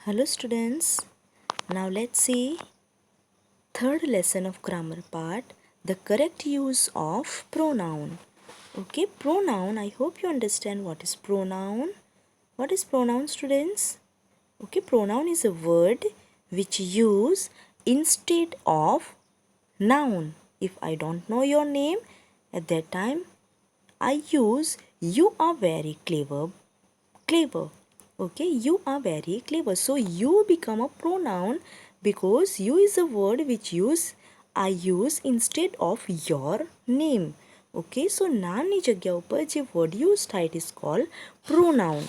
Hello students, now let's see third lesson of grammar part, the correct use of pronoun. Okay, pronoun, I hope you understand what is pronoun. What is pronoun students? Okay, pronoun is a word which use instead of noun. If I don't know your name, at that time I use you are very clever. Okay, you are very clever. So you become a pronoun because you is a word which I use instead of your name. Okay, so નામની જગ્યા ઉપર જે word used થાય it is called pronoun.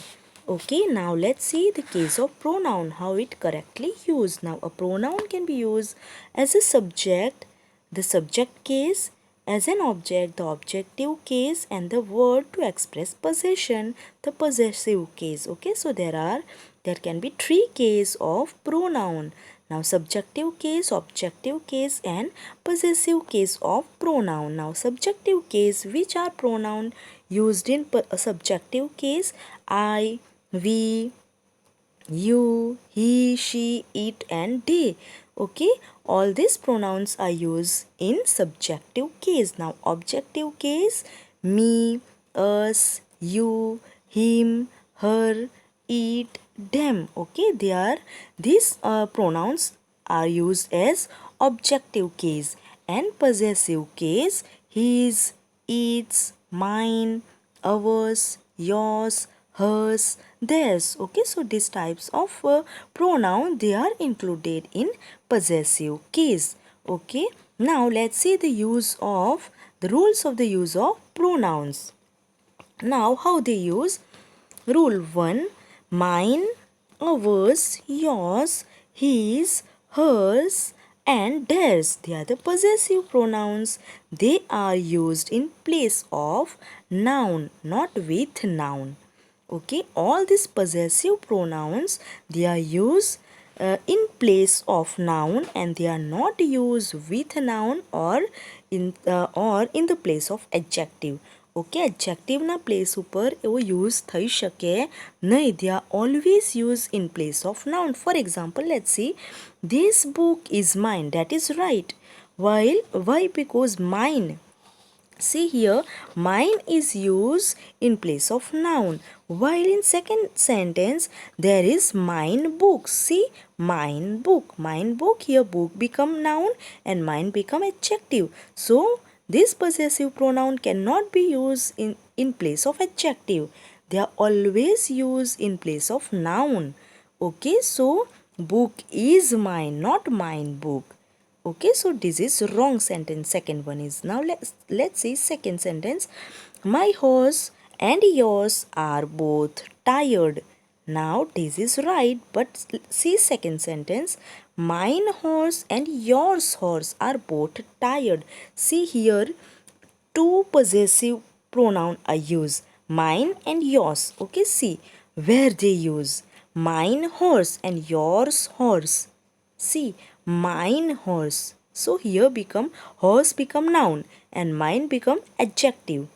Okay, now let's see the case of pronoun, how it correctly used. Now a pronoun can be used as a subject, the subject case, as an object, the objective case, and the word to express possession, the possessive case. Okay, so there can be three case of pronoun. Now subjective case, objective case, and possessive case of pronoun. Now subjective case, which are pronoun used in a subjective case? I, we, you, he, she, it, and they. Okay, all these pronouns are used in subjective case. Now objective case, me, us, you, him, her, it, them. Okay, these pronouns are used as objective case. And possessive case, his, its, mine, ours, yours, hers, theirs. Okay, so these types of pronoun, they are included in possessive case. Okay, now let's see the rules of the use of pronouns. Now how they use? Rule 1, mine, ours, yours, his, hers, and theirs. They are the possessive pronouns. They are used in place of noun, not with noun. Okay, all these possessive pronouns, they are used in place of noun, and they are not used with noun or in the place of adjective. Okay, adjective na place ઉપર એવો use થઈ શકે નહીં. They are always used in place of noun. For example, let's see, this book is mine. That is right. Why? Because mine. See here, mine is used in place of noun. While in second sentence, there is mine book. See, mine book. Mine book, here book become noun and mine become adjective. So, this possessive pronoun cannot be used in place of adjective. They are always used in place of noun. Okay, so book is mine, not mine book. Okay, so this is wrong sentence. Second one is, now let's see second sentence. My horse and yours are both tired. Now this is right, but see second sentence. Mine horse and yours horse are both tired. See here, two possessive pronoun are used, mine and yours. Okay, see where they use mine horse and yours horse. See, mine horse. So here become horse become noun and mine become adjective.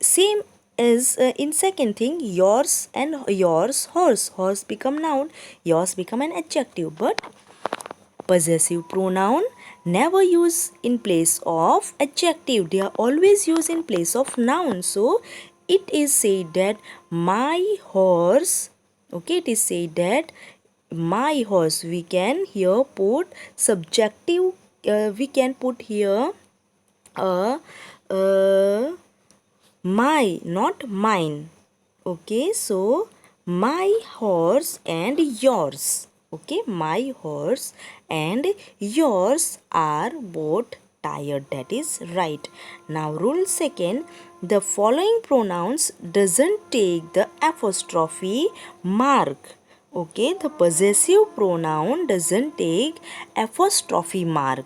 Same as in second thing, yours and yours horse. Horse become noun, yours become an adjective. But possessive pronoun never used in place of adjective. They are always used in place of noun. So it is said that my horse. Okay, it is said that my horse. We can here put subjective. We can put here a my, not mine. Okay, so my horse and yours. Okay, my horse and yours are both tired. That is right. Now rule second, the following pronouns doesn't take the apostrophe mark. Okay, the possessive pronoun doesn't take apostrophe mark.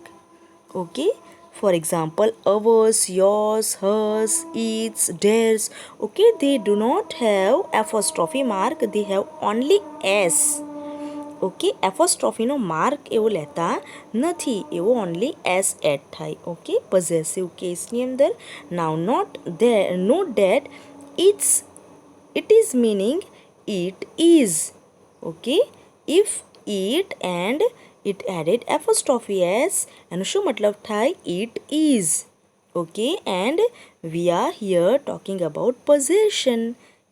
Okay, for example, ours, yours, hers, its, theirs. Okay, they do not have apostrophe mark, they have only s. Okay એપોસ્ટ્રોફીનો mark એવો લેતા નથી, એવો only s add થાય. Okay, possessive કેસની અંદર now not that it is meaning it is. Okay, if it and it added apostrophe s એનો શું મતલબ થાય it is. Okay, and we are here talking about possession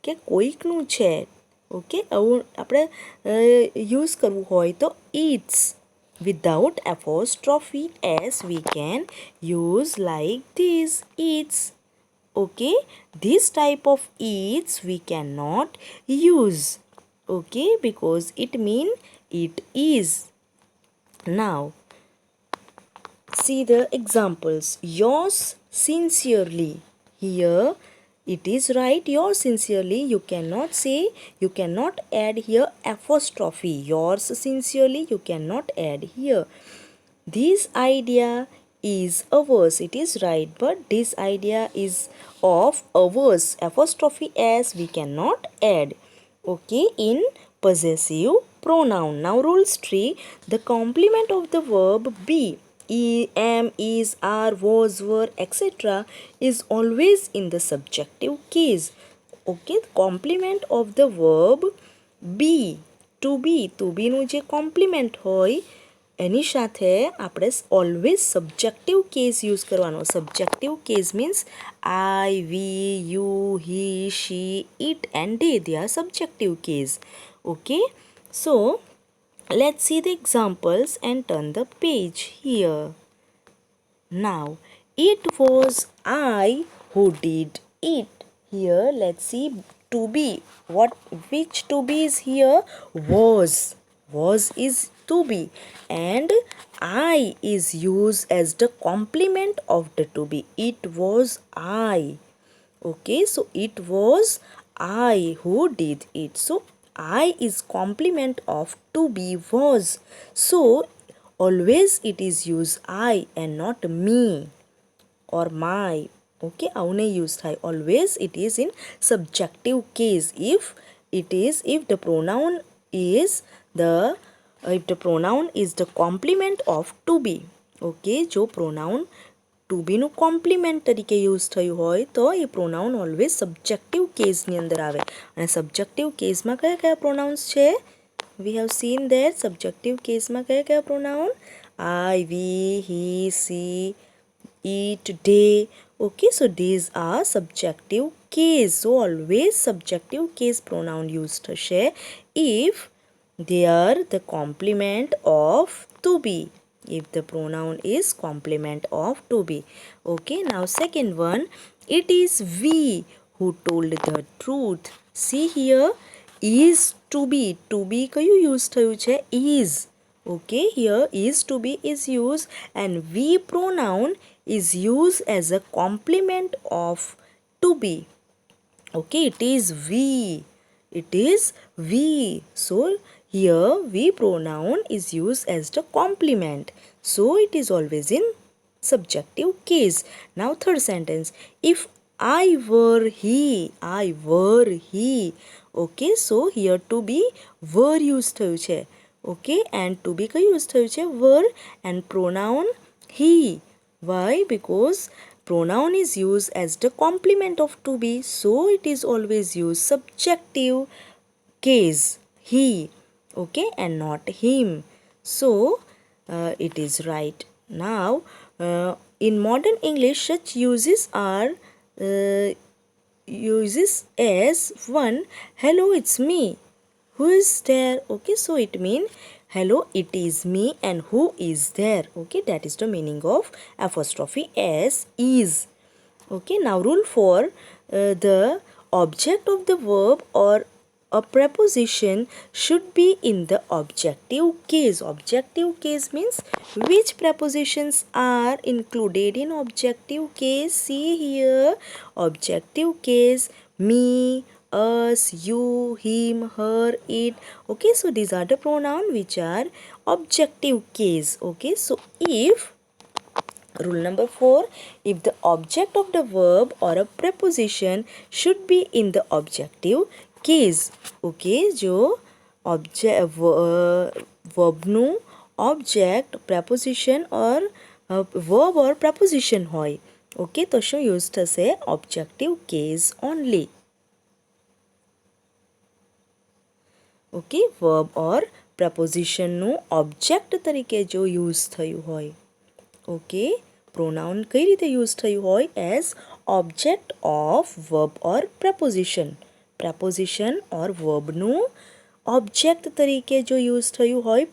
કે કોઈકનું છે. Okay, આવું આપણે યુઝ કરવું હોય તો it's without apostrophe s we can use like this its. Okay, this type of its we cannot use. Okay, because it mean it is. Now see the examples. Yours sincerely. Here it is right, yours sincerely. You cannot say, you cannot add here apostrophe. Yours sincerely you cannot add here. This idea is ours. It is right, but this idea is of ours. Apostrophe s we cannot add. Okay, in possessive pronoun. Now rules 3. The complement of the verb be, am, is, are, was, were, etc. is always in the subjective case. Okay, complement of the verb be, to be નું જે complement હોય એની સાથે આપણે always subjective case use કરવાનો. Subjective case means I, we, you, he, she, it and they are subjective case. Okay, so let's see the examples and turn the page here. Now it was I who did it. Here let's see to be. Which to be is here? Was is to be, and I is used as the complement of the to be. It was I. Okay, so it was I who did it. So I is complement of to be was. So always it is used I and not me or my. Okay, આવું નહીં use થાય. Always it is in subjective case. If the pronoun is the complement of to be. Okay, જો pronoun to be નું complement તરીકે use થયું હોય તો એ pronoun always subjective caseની અંદર આવે. અને subjective caseમાં કયા pronouns છે? We have seen that subjective caseમાં કયા pronoun? I, we, he, she, it, they. Okay, so these are subjective case. So always subjective case pronoun used થશે if they are the complement of to be. If the pronoun is complement of to be. Okay, now second one, it is we who told the truth. See here, is to be કયું use થયું છે? is. Okay, here is to be is used and we pronoun is used as a complement of to be. Okay, it is we. So here we pronoun is used as the complement. So it is always in subjective case. Now third sentence, if I were he. Okay, so here to be were used થયું છે. Okay, and to be કયું use થયું છે? were, and pronoun he. Why? Because pronoun is used as the complement of to be, so it is always used subjective case, he. Okay, and not him. So it is right. Now in modern English such uses are uses as one, hello it's me, who is there? Okay, so it means hello it is me and who is there. Okay, that is the meaning of apostrophe s is. Okay, now rule 4, the object of the verb or a preposition should be in the objective case. Objective case means which prepositions are included in objective case. See here, objective case, me, us, you, him, her, it. Okay, so these are the pronoun which are objective case. Okay, so if rule number 4, if the object of the verb or a preposition should be in the objective case. Okay, જો વર્બનું object, preposition or verb or preposition હોય. Okay, તો શું use થશે? objective case only. Okay, verb or પ્રપોઝિશનનું object તરીકે જો use થયું હોય, ઓકે, પ્રોનાઉન કઈ રીતે યુઝ થયું હોય? As object of verb or preposition. Preposition or વર્બનું ઓબ્જેક્ટ તરીકે જો યુઝ થયું હોય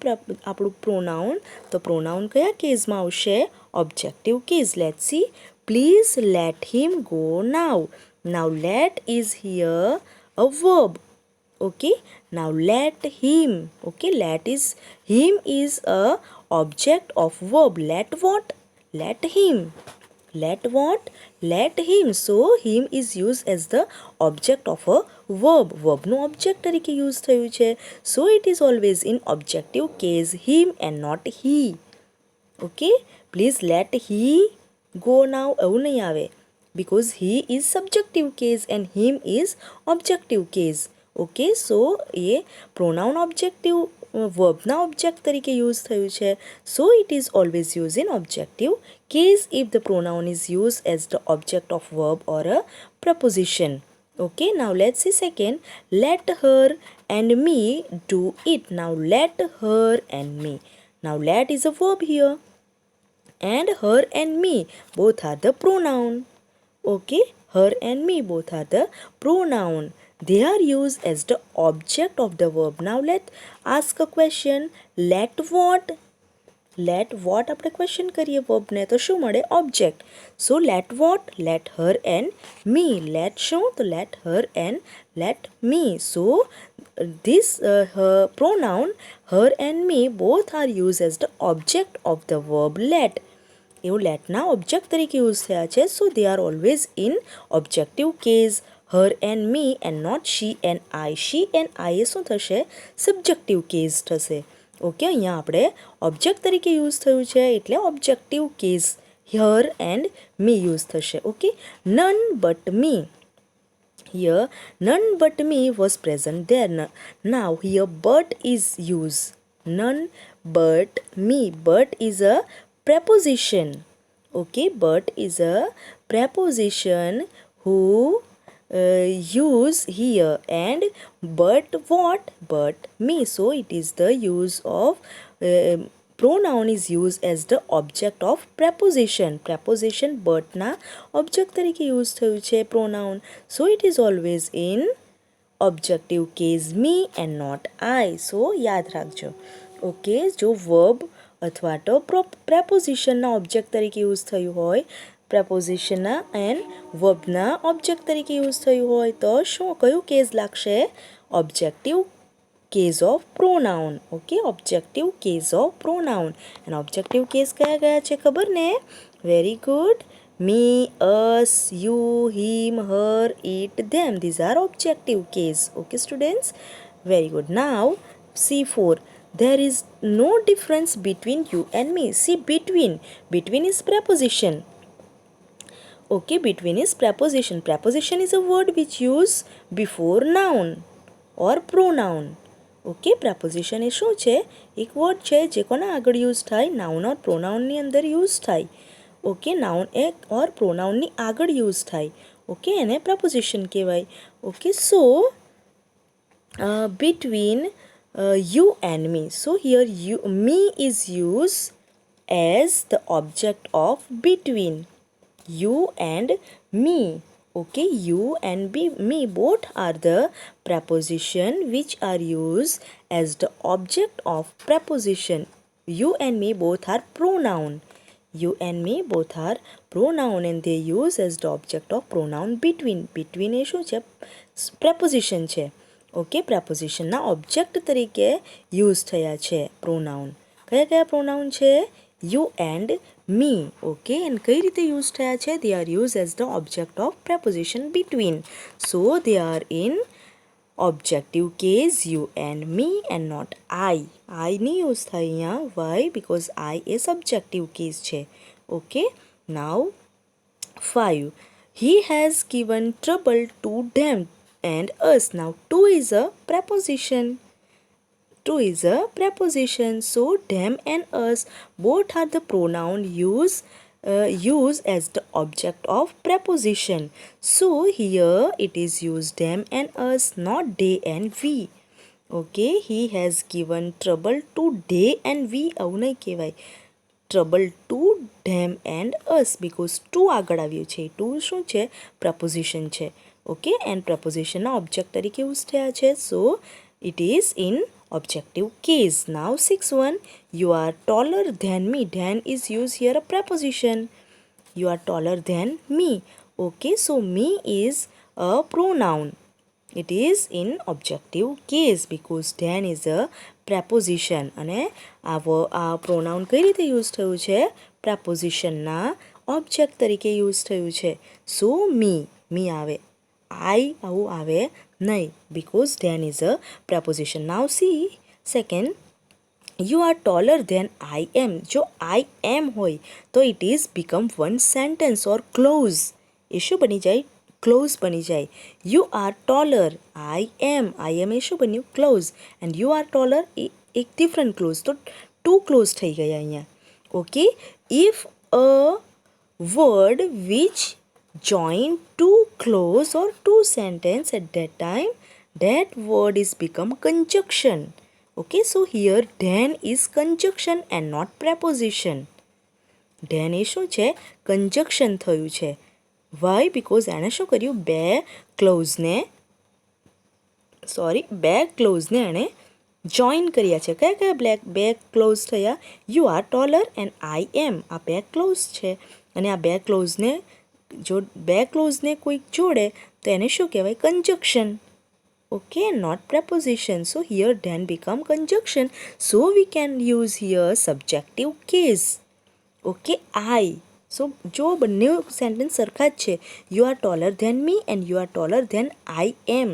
આપણું પ્રોનાઉન, તો પ્રોનાઉન કયા કેસમાં આવશે? Objective case. Let's see. Please late him go now. Now late is here a verb. Okay, now let him. Okay, him is a object of verb. Let what? Let him. Let what? Let him. So him is used as the object of a verb. Verb no object તરીકે use થયું છે. So it is always in objective case him and not he. Okay, please let he go now. એવું નહીં આવે, because he is subjective case and him is objective case. Okay, so એ pronoun objective વર્બના object તરીકે use થયું છે. So it is always use in objective case if the pronoun is use as the object of verb or a preposition. Okay, now let's see second. Let her and me do it. Now let her and me. Now let is a verb here and her and me both are the pronoun. Okay, her and me both are the pronoun. They are used as the object of the verb. Now let's ask a question. Let what? Let what આપણે question કરીએ વર્બને તો શું મળે? object. So let what? Let her and me. Let શું? તો let her and let me. So this her pronoun her and me both are used as the object of the verb let. એવું લેટના object તરીકે use થયા છે. So they are always in objective case. her and me and not she and I. she and I એ શું થશે? Subjective case થશે. Okay, અહીંયા આપણે object તરીકે યુઝ થયું છે એટલે objective case her and me use થશે. Okay, none but me. Here none but me was present there. Now here but is used. None but me. But is a preposition. Okay, but is a preposition who use here and but what? But me. So it is the use of pronoun is used as the object of preposition. Preposition but na object તરીકે use થયું છે pronoun. So it is always in objective case me and not I. So યાદ રાખજો. Okay, જો verb અથવા તો prepositionના object તરીકે use થયું હોય, prepositionના and verbના object તરીકે use થયું હોય તો શું કયું કેસ લાગશે? objective case of pronoun. Okay, objective case of pronoun. and objective case કયા છે ખબર ને? very good. me, us, you, him, her, it, them. These are objective case. Okay students, very good. Now C4. There is no difference between you and me. See, between is preposition. Okay, between is preposition. Preposition is a word which use before noun or pronoun. Okay, preposition એ શું છે? એક word છે જે કોના આગળ use થાય? Noun ઓર પ્રોનાઉનની અંદર use થાય. ઓકે, નાઉન એક ઓર પ્રોનાઉનની આગળ યુઝ થાય. ઓકે, એને preposition કહેવાય. Okay, so between you and me. So here me is used as the object of between. You and me. Okay, you and me both are the preposition which are used as the object of preposition. You and me both are pronoun. You and me both are pronoun and they use as the object of pronoun between. between એ શું છે? preposition છે. Okay, prepositionના object તરીકે use થયા છે pronoun. કયા pronoun છે? you and me. Okay, and કઈ રીતે યુઝ થયા છે? they are used as the object of preposition between. So they are in objective case you and me and not I. I ની use થાય અહીંયા. why? because I A subjective case છે. Okay, now 5. he has given trouble to them and us. Now to is a preposition. To is a preposition. So them and us both are the pronoun used as the object of preposition. So here it is used them and us, not they and we. Okay, he has given trouble to they and we, આવું નહીં કહેવાય. Trouble to them and us, because to આગળ આવ્યું છે. To શું છે? Preposition છે. Okay, and પ્રપોઝિશનના ઓબ્જેક્ટ તરીકે યુઝ થયા છે. So it is in objective case. Now 6-1, you are taller than me. Than is used here a preposition. You are taller than me. Okay, so me is a pronoun. It is in objective case because than is a preposition. અને આ pronoun કઈ રીતે use થયું છે? prepositionના object તરીકે use થયું છે. સો મી આવે, આઈ આવું આવે નહીં, because than is a preposition. Now see second, you are taller than I am. જો I am હોય તો it is become one sentence or clause. એ શું બની જાય? ક્લોઝ બની જાય. You are taller, I am એ શું બન્યું? Clause. and you are taller એ એક ડિફરન્ટ ક્લોઝ, તો ટુ ક્લોઝ થઈ ગયા અહીંયા. Okay, if a word which join two clause or two sentence at that time, that word is become conjunction. Okay, so here than is conjunction and not preposition. than એ શું છે? conjunction થયું છે. why? because એણે શું કર્યું? બે ક્લોઝને એણે join કર્યા છે. કયા બે ક્લોઝ થયા? You are taller and I am, આ બે ક્લોઝ છે. અને આ બે ક્લોઝને કોઈક જોડે તો એને શું કહેવાય? conjunction. Okay, not preposition. So here than become conjunction. So we can use here subjective case. Okay, I. So જો બંને સેન્ટેન્સ સરખા જ છે, you are taller than me and you are taller than I am.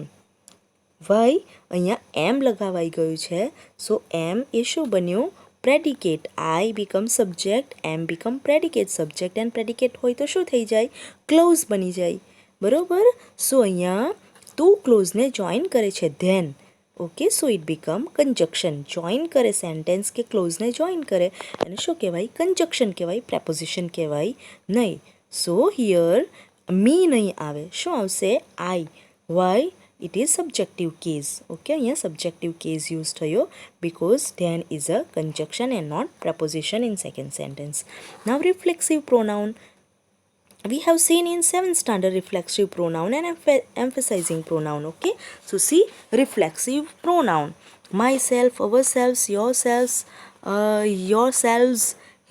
Why? અહીંયા am લગાવાઈ ગયું છે. સો એમ એ શું બન્યું? Predicate. I become subject, am become predicate. Subject and predicate હોય તો શું થઈ જાય? ક્લોઝ બની જાય. બરોબર? સો અહીંયા ટુ ક્લોઝને જોઈન કરે છે then. Okay, so it become conjunction. Join કરે સેન્ટેન્સ કે ક્લોઝને જોઈન કરે એને શું કહેવાય? કંજક્શન કહેવાય, પ્રેપોઝિશન કહેવાય નહીં. સો હિયર મી નહીં આવે, શું આવશે? I. Why? It is subjective case. Okay, અહીંયા સબ્જેક્ટિવ કેસ યુઝ થયો because then is a conjunction and not preposition in second sentence. Now reflexive pronoun. We have seen in 7th standard reflexive pronoun and emphasizing pronoun. Okay, so see reflexive pronoun: myself, ourselves, yourselves, yourselves,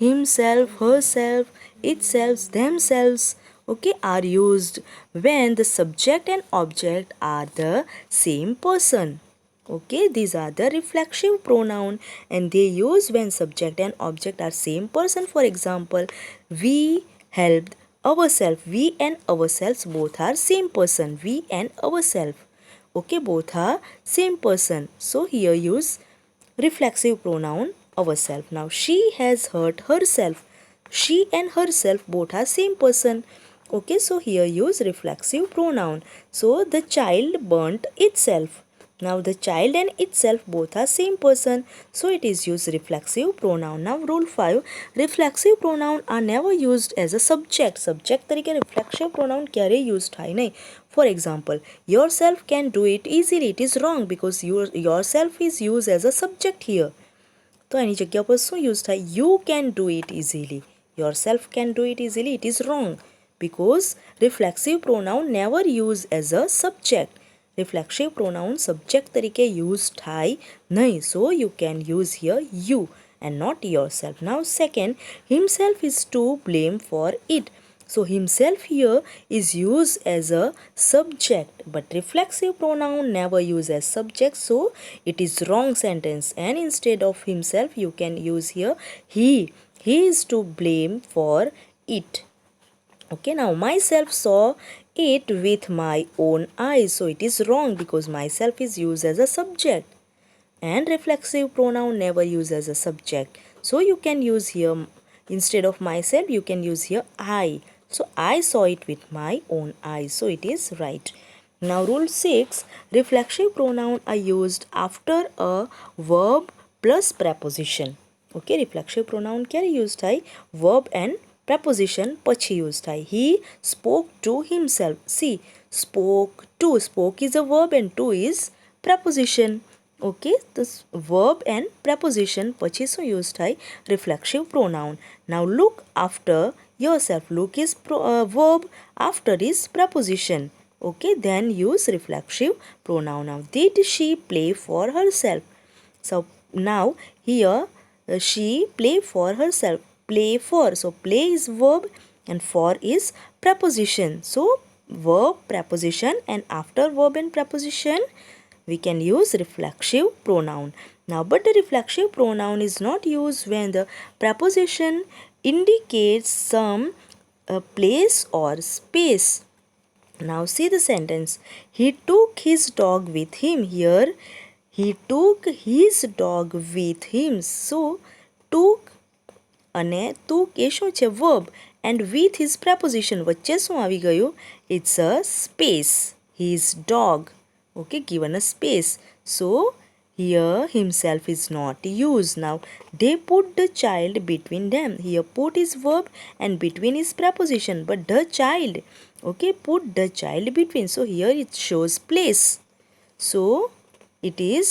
himself, herself, itself, themselves. Okay, are used when the subject and object are the same person. Okay, these are the reflexive pronoun and they use when subject and object are same person. For example, we helped ourselves. We and ourselves both are same person. We and ourselves. Okay, both are same person. So here use reflexive pronoun ourselves. Now she has hurt herself. She and herself both are same person. Okay, so here use reflexive pronoun. So the child burnt itself. Now the child and itself both are same person. So it is used reflexive pronoun. Now rule 5, reflexive pronoun are never used as a subject. Subject તરીકે reflexive pronoun ક્યારે use થાય નહીં. For example, yourself can do it easily. It is wrong because yourself is used as a subject here. તો એની જગ્યા પર શું use થાય? You can do it easily. Yourself can do it easily. It is wrong because reflexive pronoun never used as a subject. Reflexive pronoun subject તરીકે use થાય નહીં. So you can use here you and not yourself. Now second, himself is to blame for it. So himself here is used as a subject but reflexive pronoun never used as subject, so it is wrong sentence. And instead of himself you can use here he. He is to blame for it. Okay, now myself saw it with my own eyes. So it is wrong because myself is used as a subject and reflexive pronoun never used as a subject. So you can use here instead of myself you can use here I. So I saw it with my own eyes. So it is right. Now rule 6, reflexive pronoun are used after a verb plus preposition. Okay, reflexive pronoun ક્યારે use થાય? Verb and preposition પછી use થાય. He spoke to himself. See, spoke to. Spoke is a verb and to is preposition. Okay, તો verb and preposition પછી શું use થાય? Reflexive pronoun. Now look after yourself. Look is verb, after is preposition. Okay, then use reflexive pronoun. Now, did she play for herself? So now here she play for herself. Play for. So play is verb and for is preposition. So verb, preposition, and after verb and preposition we can use reflexive pronoun. Now, but the reflexive pronoun is not used when the preposition indicates some place or space. Now see the sentence. He took his dog with him. Here he took his dog with him. So took અને took એ શું છે? verb, and with his preposition વચ્ચે શું આવી ગયું? It's a space. His dog. Okay, given a space. So here himself is not used. Now they put the child between them. Here put is verb and between is preposition, but the child. Okay, put the child between. So here it shows place. So it is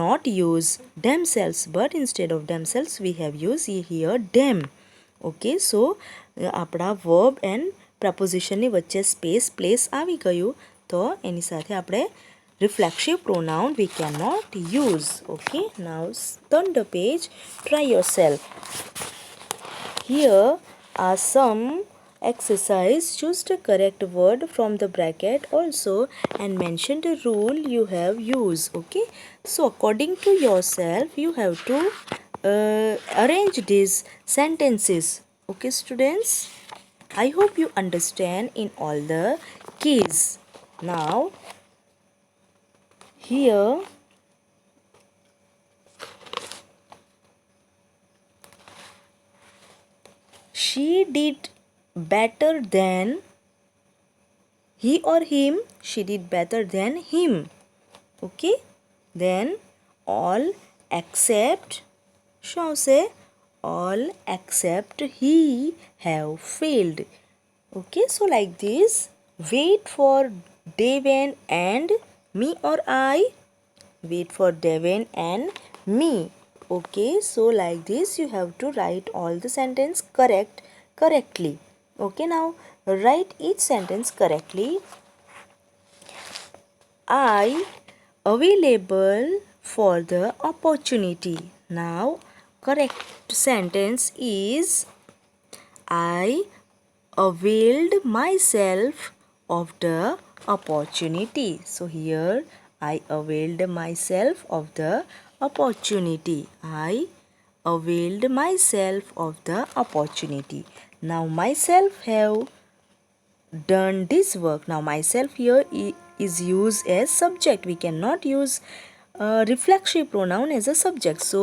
not use themselves, but instead of themselves we have used here them. Okay, so આપણા verb and preposition ની વચ્ચે space place આવી ગયું, તો એની સાથે આપણે reflexive pronoun we cannot use. Okay, now turn the page, try yourself. Here are some exercise. Choose the correct word from the bracket also and mention the rule you have used. Okay, so according to yourself you have to arrange these sentences. Okay students, I hope you understand in all the keys. Now here she did better than he or him. She did better than him. Okay, then all except shall say all except he have failed. Okay, so like this. Wait for Devin and me, or I. Wait for Devin and me. Okay, so like this you have to write all the sentence correctly. Okay, now write each sentence correctly. I available for the opportunity. Now correct sentence is I availed myself of the opportunity. So here I availed myself of the opportunity. I availed myself of the opportunity. Now myself have done this work. Now myself here is used as subject. We cannot use reflexive pronoun as a subject. So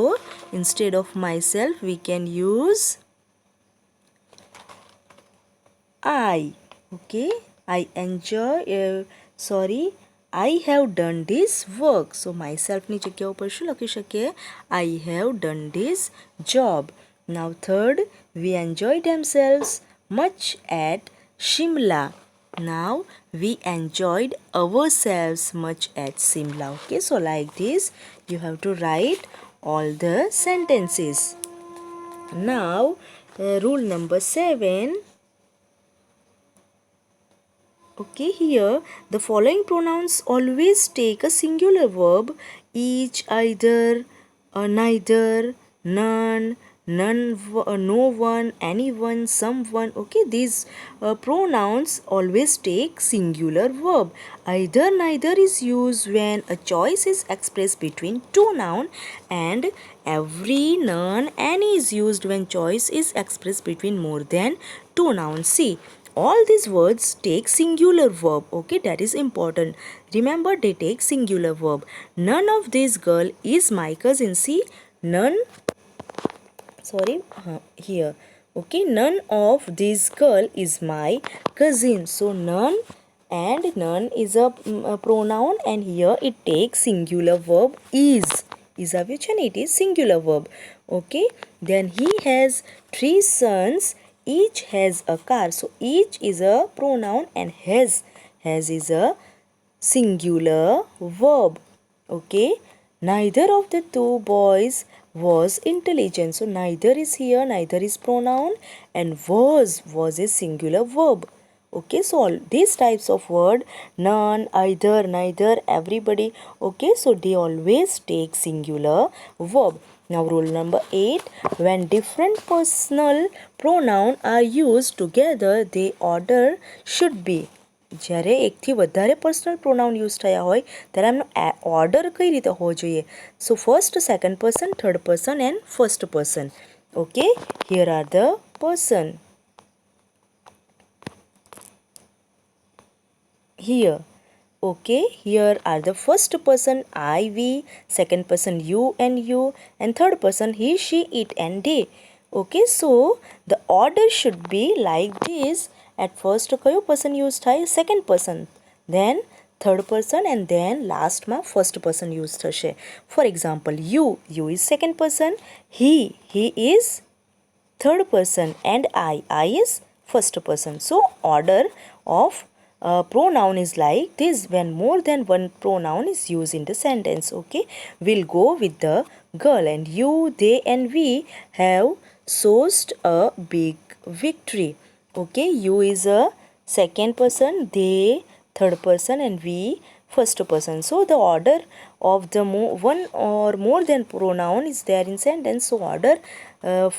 instead of myself we can use I. Okay, I enjoy I have done this work. So myself ની જગ્યા ઉપર શું લખી શકીએ? I have done this job. Now third, we enjoy themselves much at Shimla. Now we enjoyed ourselves much at Shimla. Okay, so like this you have to write all the sentences. Now rule number 7. Okay, here the following pronouns always take a singular verb: each, either, neither, none, no one, anyone, someone. Okay, these pronouns always take singular verb. Either, neither is used when a choice is expressed between two nouns, and every, none, any is used when choice is expressed between more than two nouns. See, all these words take singular verb. Okay, that is important. Remember, they take singular verb. None of this girl is my cousin. See, none, here. Okay, none of this girl is my cousin. So none and none is a pronoun, and here it takes singular verb is. Is it is singular verb. Okay, then he has 3 sons. Each has a car. So each is a pronoun and has is a singular verb. Okay, Neither of the two boys was intelligent. So neither is here, neither is pronoun, and was a singular verb. Okay, so all these types of word, none, either, neither, everybody, okay, so they always take singular verb. Now rule number 8, when different personal pronoun are used together, the order should be. જ્યારે એકથી વધારે personal pronoun use થયા હોય ત્યારે એમનો order કઈ રીતે હોવો જોઈએ? So first, second person, third person and first person. Okay, here are the person. Here, okay, here are the first person I, we, second person you and you, and third person he, she, it and they. Okay, so the order should be like this. At first કયો person use થાય? second person, then third person, and then last માં first person use થશે. For example, you is second person, he is third person, and I is first person. So order of pronoun is like this when more than one pronoun is used in the sentence. Okay, we'll go with the girl. And you, they and we have sourced a big victory. Okay, you is a second person, they third person, and we first person. So the order of the one or more than pronoun is there in sentence, so order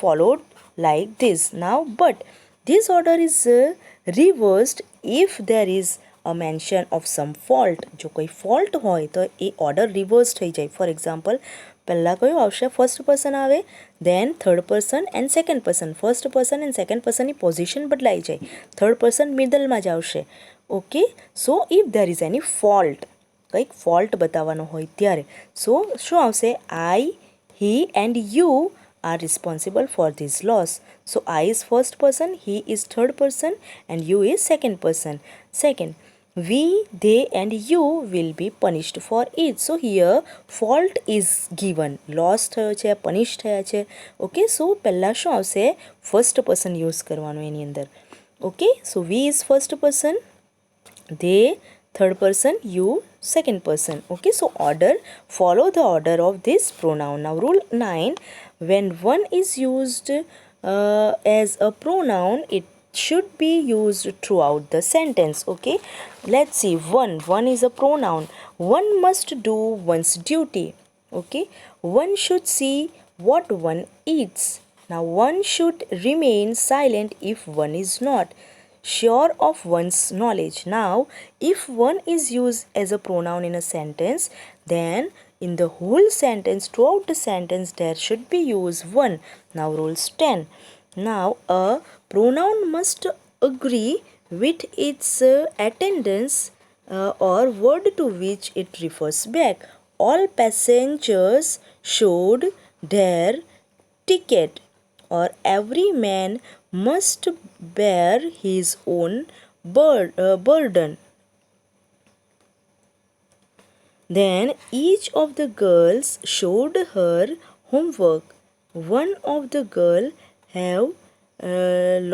followed like this. Now but this order is reversed if there is a mention of some fault. જો કોઈ fault હોય તો એ order reverse થઈ જાય. For example, પહેલાં કયું આવશે? First person આવે, then third person and second person. First person and second પર્સનની પોઝિશન બદલાઈ જાય, થર્ડ પર્સન મિડલમાં જ આવશે. Okay, so if there is any fault, કંઈક ફોલ્ટ બતાવવાનો હોય ત્યારે, સો શું આવશે? I, he and you are responsible for this loss. So I is first person, he is third person, and you is second person. Second, we, they and you will be punished for it. So here fault is given, loss થયો છે, punish થયા છે. Okay, સો પહેલાં શું આવશે? First person use કરવાનું એની અંદર. Okay, so we is first person, they third person, you second person. Okay, so order, follow the order of this pronoun. Now rule 9, when one is used as a pronoun, it should be used throughout the sentence. Okay, let's see. One is a pronoun. One must do one's duty. Okay, one should see what one eats. Now one should remain silent if one is not sure of one's knowledge. Now if one is used as a pronoun in a sentence, then in the whole sentence, throughout the sentence, there should be used one. Now rules 10. Now a pronoun must agree with its attendance or word to which it refers back. All passengers showed their ticket, or every man must bear his own burden. Then each of the girls showed her homework. One of the girl have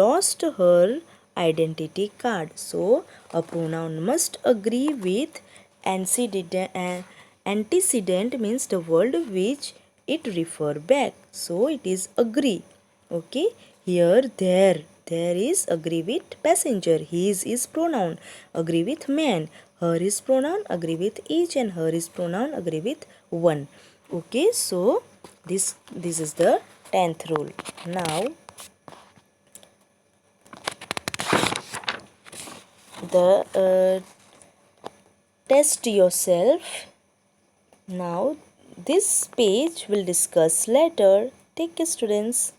lost her identity card. So a pronoun must agree with antecedent means the word which it refer back. So it is agree. Okay, here there is agree with passenger, his is pronoun, agree with man, her is pronoun, agree with each, and her is pronoun, agree with one. Okay, so this is the 10th rule. Now the test yourself. Now this page will discuss later. Take care, students.